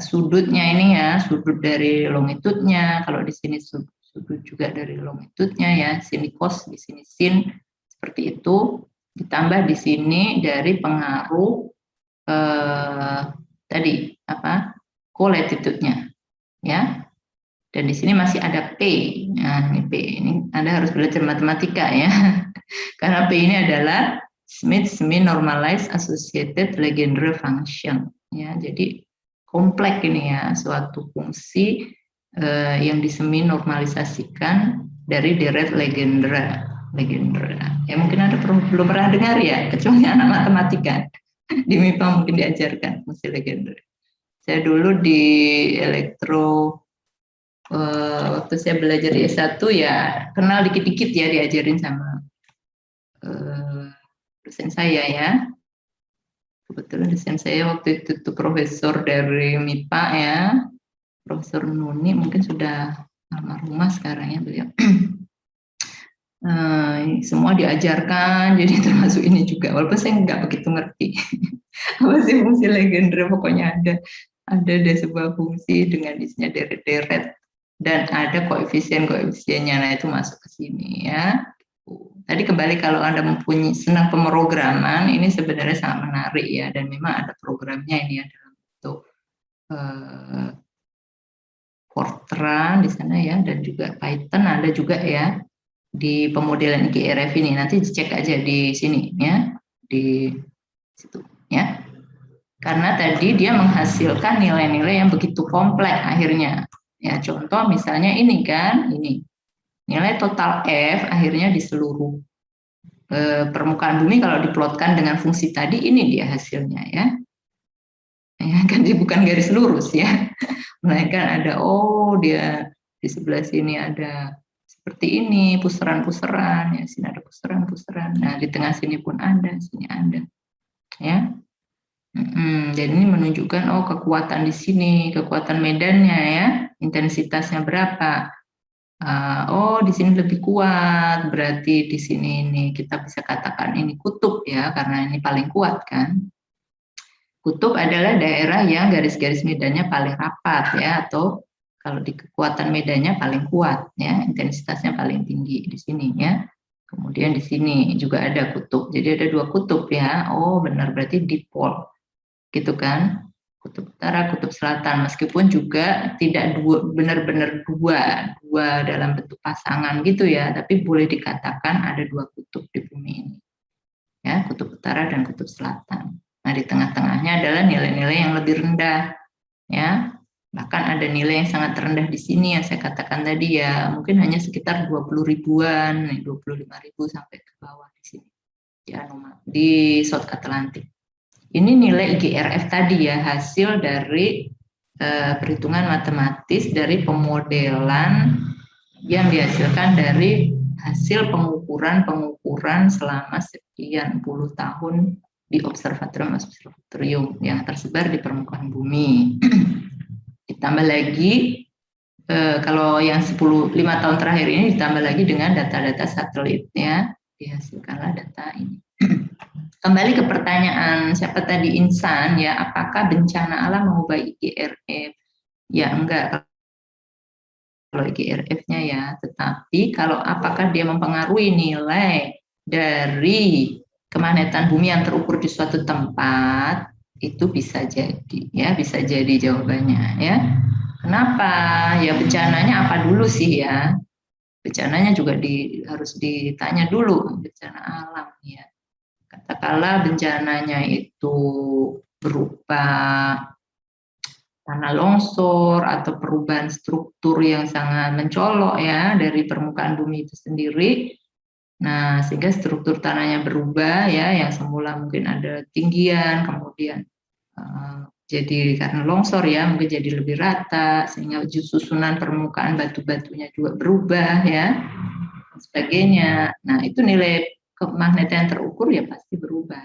sudutnya ini ya, sudut dari longitude-nya. Kalau di sini sudut juga dari longitude-nya ya, sini cos, di sini sin, seperti itu. Ditambah di sini dari pengaruh tadi apa, kolatitude-nya ya. Dan di sini masih ada P. Nah, ini P ini Anda harus belajar matematika ya. Karena P ini adalah Smith semi-normalized associated Legendre function ya. Jadi kompleks ini ya, suatu fungsi yang disemi normalisasikan dari deret Legendre. Ya mungkin Anda belum pernah dengar ya, kecuali anak matematika. Di MIPA mungkin diajarkan fungsi Legendre. Saya dulu di elektro waktu saya belajar di S1 ya kenal dikit-dikit ya, diajarin sama dosen saya ya. Kebetulan dosen saya waktu itu tuh profesor dari MIPA ya, Profesor Nuni, mungkin sudah almarhumah sekarang ya beliau. semua diajarkan, jadi termasuk ini juga, walaupun saya nggak begitu ngerti apa sih fungsi Legendre, pokoknya ada sebuah fungsi dengan isinya deret-deret dan ada koefisien-koefisiennya, nah itu masuk ke sini ya. Tadi kembali kalau Anda mempunyai senang pemrograman, ini sebenarnya sangat menarik ya, dan memang ada programnya ini ya dalam bentuk Fortran di sana ya, dan juga Python ada juga ya di pemodelan IGRF ini. Nanti dicek aja di sini ya, di situ ya. Karena tadi dia menghasilkan nilai-nilai yang begitu kompleks akhirnya. Ya, contoh misalnya ini kan, ini nilai total F akhirnya di seluruh permukaan bumi kalau diplotkan dengan fungsi tadi, ini dia hasilnya ya. Ya kan, dia bukan garis lurus ya, melainkan ada dia di sebelah sini ada seperti ini pusaran-pusaran ya, sini ada pusaran-pusaran, nah di tengah sini pun ada, sini ada ya. Jadi ini menunjukkan kekuatan di sini, kekuatan medannya ya, intensitasnya berapa. Di sini lebih kuat, berarti di sini ini kita bisa katakan ini kutub ya, karena ini paling kuat kan. Kutub adalah daerah yang garis-garis medannya paling rapat ya, atau kalau di kekuatan medannya paling kuat ya, intensitasnya paling tinggi di sini ya. Kemudian di sini juga ada kutub, jadi ada 2 kutub ya. Benar, berarti dipol gitu kan, kutub utara, kutub selatan, meskipun juga tidak benar-benar dua dalam bentuk pasangan gitu ya, tapi boleh dikatakan ada 2 kutub di bumi ini ya, kutub utara dan kutub selatan. Nah, di tengah-tengahnya adalah nilai-nilai yang lebih rendah ya. Bahkan ada nilai yang sangat rendah di sini yang saya katakan tadi ya, mungkin hanya sekitar 20 ribuan, 25.000 sampai ke bawah di sini di South Atlantic. Ini nilai IGRF tadi ya, hasil dari perhitungan matematis dari pemodelan yang dihasilkan dari hasil pengukuran selama sekian puluh tahun di observatorium yang tersebar di permukaan bumi. Ditambah lagi kalau yang 5 tahun terakhir ini ditambah lagi dengan data-data satelit ya, dihasilkanlah data ini. Kembali ke pertanyaan siapa tadi, Insan ya, apakah bencana alam mengubah IGRF? Ya enggak kalau IGRF-nya ya, tetapi kalau apakah dia mempengaruhi nilai dari kemagnetan bumi yang terukur di suatu tempat, itu bisa jadi ya, bisa jadi jawabannya ya. Kenapa? Ya bencananya apa dulu sih ya? Bencananya juga harus ditanya dulu, bencana alam ya. Katakanlah bencananya itu berupa tanah longsor atau perubahan struktur yang sangat mencolok ya dari permukaan bumi itu sendiri. Nah, sehingga struktur tanahnya berubah ya, yang semula mungkin ada tinggian, kemudian jadi karena longsor ya, mungkin jadi lebih rata, sehingga susunan permukaan batu-batunya juga berubah ya, dan sebagainya. Nah, itu nilai kemagnetan yang terukur ya pasti berubah.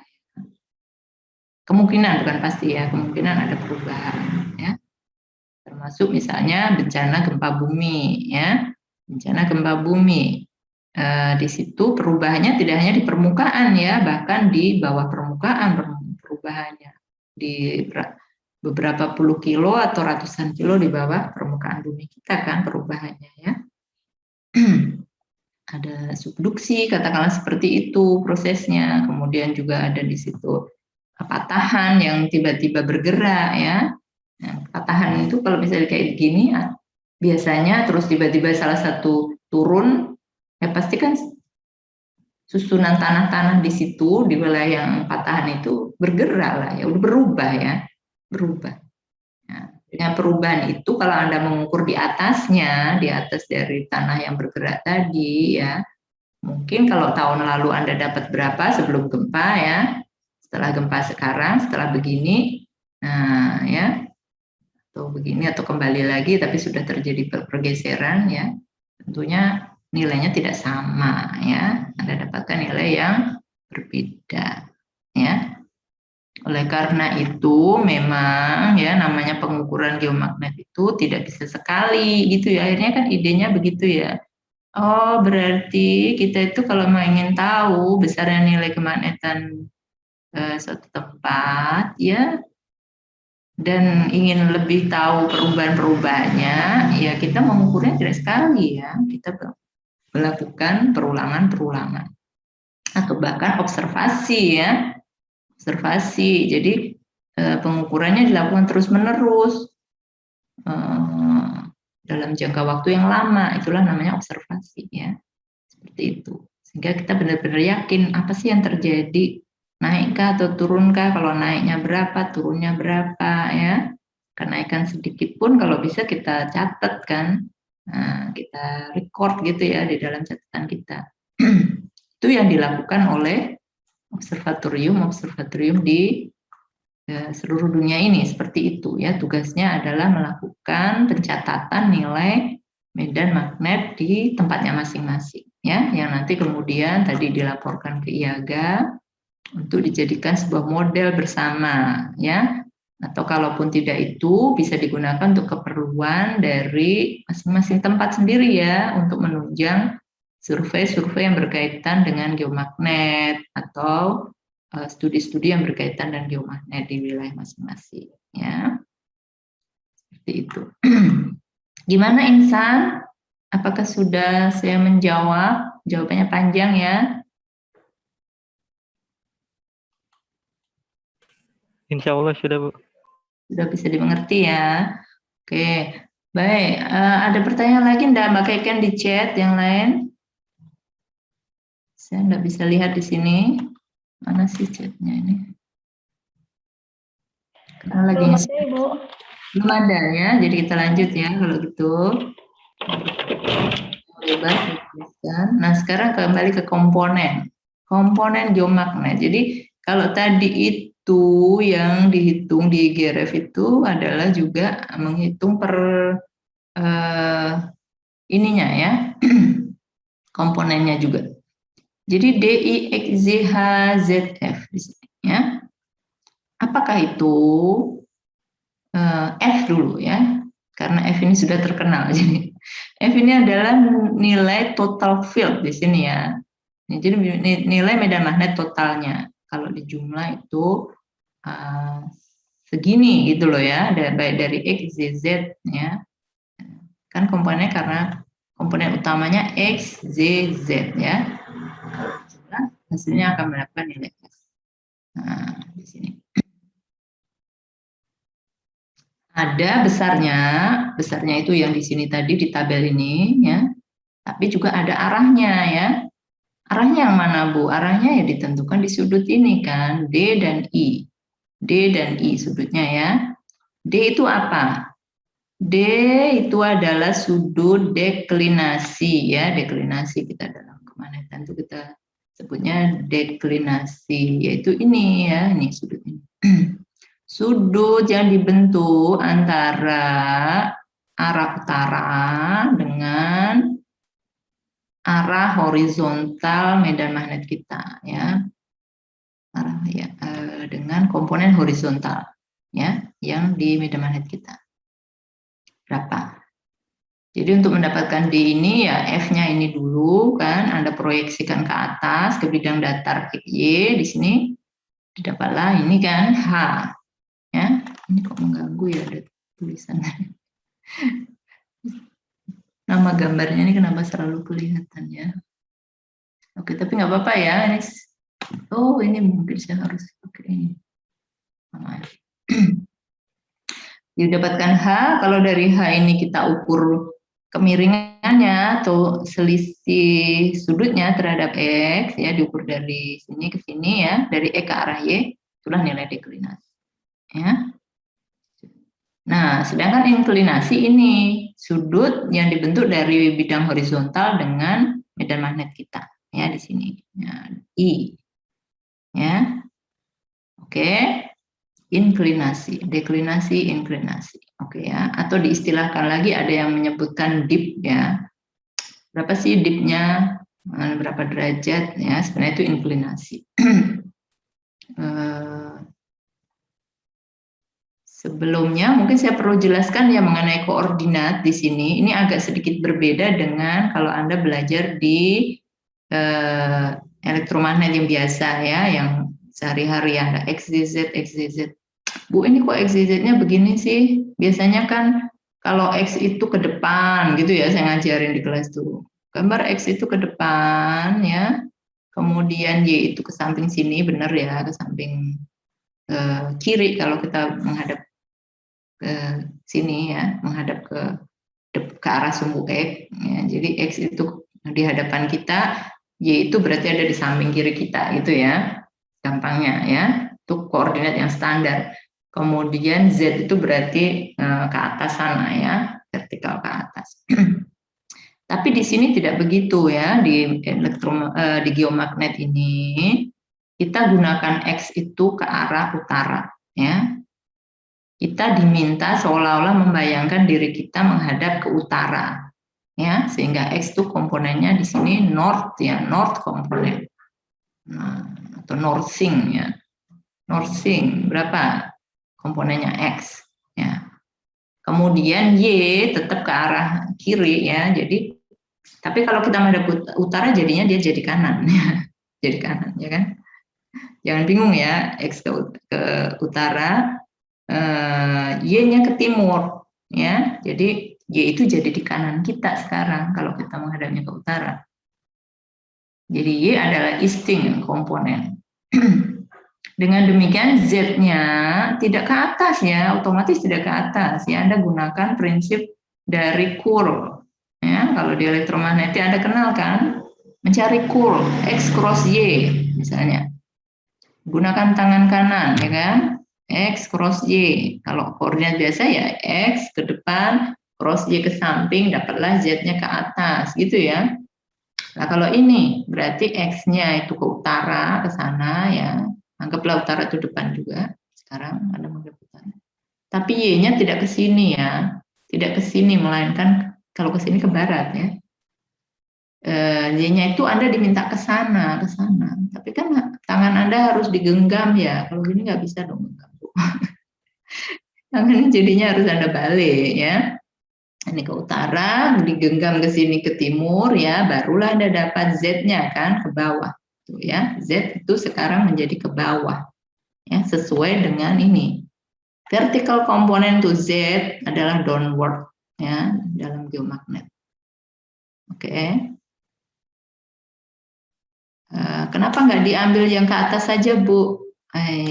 Kemungkinan, bukan pasti ya, kemungkinan ada perubahan ya. Termasuk misalnya bencana gempa bumi ya, bencana gempa bumi. Di situ perubahannya tidak hanya di permukaan ya, bahkan di bawah permukaan perubahannya di beberapa puluh kilo atau ratusan kilo di bawah permukaan bumi kita kan perubahannya ya. Ada subduksi, katakanlah seperti itu prosesnya. Kemudian juga ada di situ patahan yang tiba-tiba bergerak ya. Nah, patahan itu kalau misalnya kayak gini biasanya terus tiba-tiba salah satu turun, ya pasti kan susunan tanah-tanah di situ di wilayah yang patahan itu bergerak lah ya, udah berubah ya, berubah. Nah, dengan perubahan itu kalau Anda mengukur di atasnya, di atas dari tanah yang bergerak tadi ya, mungkin kalau tahun lalu Anda dapat berapa sebelum gempa ya, setelah gempa sekarang, setelah begini, nah ya, atau begini atau kembali lagi tapi sudah terjadi pergeseran ya, tentunya nilainya tidak sama ya, Anda dapatkan nilai yang berbeda ya. Oleh karena itu memang ya namanya pengukuran geomagnet itu tidak bisa sekali gitu ya, akhirnya kan idenya begitu ya, Oh, berarti kita itu kalau mau ingin tahu besarnya nilai kemagnetan suatu tempat, ya, dan ingin lebih tahu perubahan-perubahannya, ya kita mengukurnya tidak sekali ya, kita melakukan perulangan-perulangan atau bahkan observasi ya, observasi. Jadi pengukurannya dilakukan terus-menerus dalam jangka waktu yang lama, itulah namanya observasi ya, seperti itu. Sehingga kita benar-benar yakin apa sih yang terjadi, naikkah atau turunkah, kalau naiknya berapa, turunnya berapa ya. Kenaikan sedikit pun kalau bisa kita catat kan, nah, kita record gitu ya di dalam catatan kita. Itu yang dilakukan oleh observatorium di seluruh dunia ini, seperti itu ya. Tugasnya adalah melakukan pencatatan nilai medan magnet di tempatnya masing-masing ya, yang nanti kemudian tadi dilaporkan ke IAGA untuk dijadikan sebuah model bersama ya, atau kalaupun tidak itu bisa digunakan untuk keperluan dari masing-masing tempat sendiri ya, untuk menunjang survei-survei yang berkaitan dengan geomagnet atau studi-studi yang berkaitan dengan geomagnet di wilayah masing-masing ya, seperti itu. Gimana Insan? Apakah sudah saya menjawab? Jawabannya panjang ya. Insya Allah sudah, Bu. Sudah bisa dimengerti ya. Oke, baik. Ada pertanyaan lagi enggak Mbak Keken di chat yang lain? Saya enggak bisa lihat di sini. Mana sih chatnya ini? Karena lagi belum ada ya, jadi kita lanjut ya kalau gitu. Bebas. Nah sekarang kembali ke komponen geomagnet. Jadi kalau tadi itu yang dihitung di IGRF itu adalah juga menghitung per ininya ya, komponennya juga. Jadi DIXZHZF di sini ya. Apakah itu F dulu ya? Karena F ini sudah terkenal. Jadi F ini adalah nilai total field di sini ya. Jadi nilai medan magnet totalnya. Kalau dijumlah itu segini gitu loh ya, baik dari X, Z, Z ya. Kan komponennya karena komponen utamanya X, Z, Z ya. Hasilnya akan mendapatkan nilai F. Nah, di sini. Ada besarnya itu yang di sini tadi di tabel ini ya. Tapi juga ada arahnya ya. Arahnya yang mana Bu? Arahnya ya ditentukan di sudut ini kan, D dan I. D dan I sudutnya ya. D itu apa? D itu adalah sudut deklinasi ya, deklinasi kita dalam kemagnetan itu kita sebutnya deklinasi, yaitu ini ya, ini sudut ini. Sudut yang dibentuk antara arah utara dengan arah horizontal medan magnet kita ya, arah ya dengan komponen horizontal ya yang di medan magnet kita berapa. Jadi untuk mendapatkan D ini ya F-nya ini dulu kan, Anda proyeksikan ke atas ke bidang datar XY, di sini didapatlah ini kan H ya. Ini kok mengganggu ya ada tulisan. Nama gambarnya ini kenapa selalu kelihatan ya? Oke, tapi nggak apa-apa ya. Ini, oh ini mungkin saya harus pakai ini. Didapatkan H, kalau dari H ini kita ukur kemiringannya atau selisih sudutnya terhadap X ya, diukur dari sini ke sini ya, dari E ke arah Y, itulah nilai deklinasi ya. Nah, sedangkan inklinasi ini sudut yang dibentuk dari bidang horizontal dengan medan magnet kita ya di sini ya, I ya. Oke. Inklinasi, deklinasi, inklinasi. Oke ya, atau diistilahkan lagi ada yang menyebutkan dip ya. Berapa sih dipnya? Berapa derajat ya? Sebenarnya itu inklinasi. Sebelumnya mungkin saya perlu jelaskan ya mengenai koordinat di sini. Ini agak sedikit berbeda dengan kalau Anda belajar di elektromagnet yang biasa ya, yang sehari-hari ada X, Y, Z, X, Y, Z. Bu, ini kok X, Y, Z-nya begini sih? Biasanya kan kalau X itu ke depan gitu ya, saya ngajarin di kelas tuh. Gambar X itu ke depan ya, kemudian Y itu ke samping sini, benar ya, ke samping kiri kalau kita menghadap ke sini ya, menghadap ke arah sumbu X ya. Jadi X itu di hadapan kita, Y itu berarti ada di samping kiri kita gitu ya, gampangnya ya, itu koordinat yang standar. Kemudian Z itu berarti ke atas sana ya, vertikal ke atas. Tapi di sini tidak begitu ya, di geomagnet ini kita gunakan X itu ke arah utara ya. Kita diminta seolah-olah membayangkan diri kita menghadap ke utara ya, sehingga X itu komponennya di sini north ya, north komponen. Nah, atau northing ya. Northing berapa komponennya X ya. Kemudian Y tetap ke arah kiri ya. Jadi tapi kalau kita menghadap utara jadinya dia jadi kanan ya. Jadi kanan ya kan. Jangan bingung ya, X ke utara, Y-nya ke timur ya. Jadi Y itu jadi di kanan kita sekarang kalau kita menghadapnya ke utara. Jadi Y adalah easting komponen. Dengan demikian Z-nya tidak ke atas ya, otomatis tidak ke atas ya. Anda gunakan prinsip dari curl ya. Kalau di elektromagnetik Anda kenal kan, mencari curl X cross Y misalnya. Gunakan tangan kanan ya kan, X cross Y. Kalau koordinat biasa ya X ke depan, cross Y ke samping, dapatlah Z-nya ke atas gitu ya. Nah kalau ini berarti X-nya itu ke utara, ke sana ya. Anggaplah utara itu depan juga. Sekarang Anda menghadap utara. Tapi Y-nya tidak ke sini ya. Tidak ke sini, melainkan kalau ke sini ke barat ya. Y-nya itu Anda diminta ke sana, ke sana. Tapi kan tangan Anda harus digenggam ya. Kalau gini nggak bisa dong genggam. Tangannya jadinya harus Anda balik ya. Ini ke utara, digenggam ke sini ke timur ya, barulah Anda dapat Z-nya kan ke bawah. Tuh ya, Z itu sekarang menjadi ke bawah. Ya, sesuai dengan ini. Vertical component to Z adalah downward ya dalam geomagnet. Oke. Kenapa nggak diambil yang ke atas saja, Bu?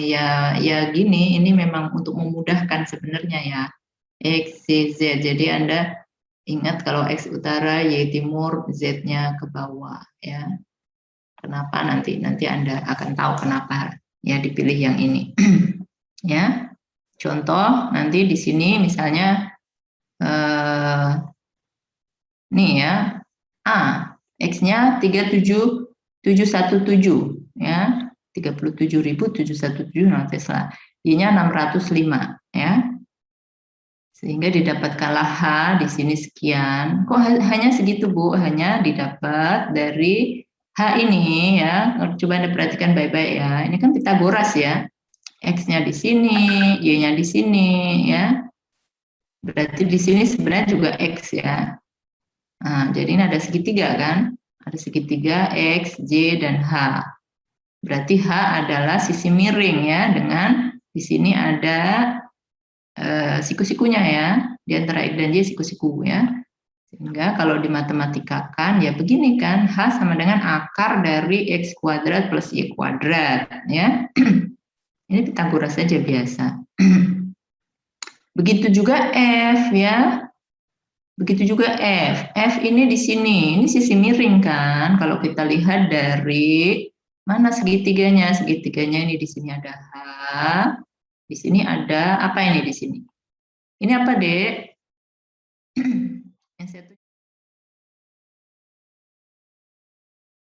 Ya gini, ini memang untuk memudahkan sebenarnya ya. X, Y, Z. Jadi Anda ingat kalau X utara, Y timur, Z-nya ke bawah ya. Kenapa nanti Anda akan tahu kenapa ya dipilih yang ini. Ya. Contoh nanti di sini misalnya nih ya. A, X-nya 37717 ya. 37.717 Tesla. Y-nya 605 ya. Sehingga didapatkanlah H di sini sekian. Kok hanya segitu, Bu? Hanya didapat dari H ini ya. Coba Anda perhatikan baik-baik ya. Ini kan Pitagoras ya. X-nya di sini, Y-nya di sini ya. Berarti di sini sebenarnya juga X ya. Nah, jadi ini ada segitiga kan? Ada segitiga X, Y, dan H. Berarti H adalah sisi miring ya. Dengan di sini ada siku-sikunya ya, di antara X dan Y siku-siku ya. Sehingga kalau dimatematikkan ya begini kan, H sama dengan akar dari X kuadrat plus Y kuadrat ya. Ini Pitagoras saja biasa. Begitu juga F ya. Begitu juga F. F ini di sini, ini sisi miring kan. Kalau kita lihat dari mana segitiganya? Segitiganya ini di sini ada H. Di sini ada apa ini di sini? Ini apa, Dek? Yang saya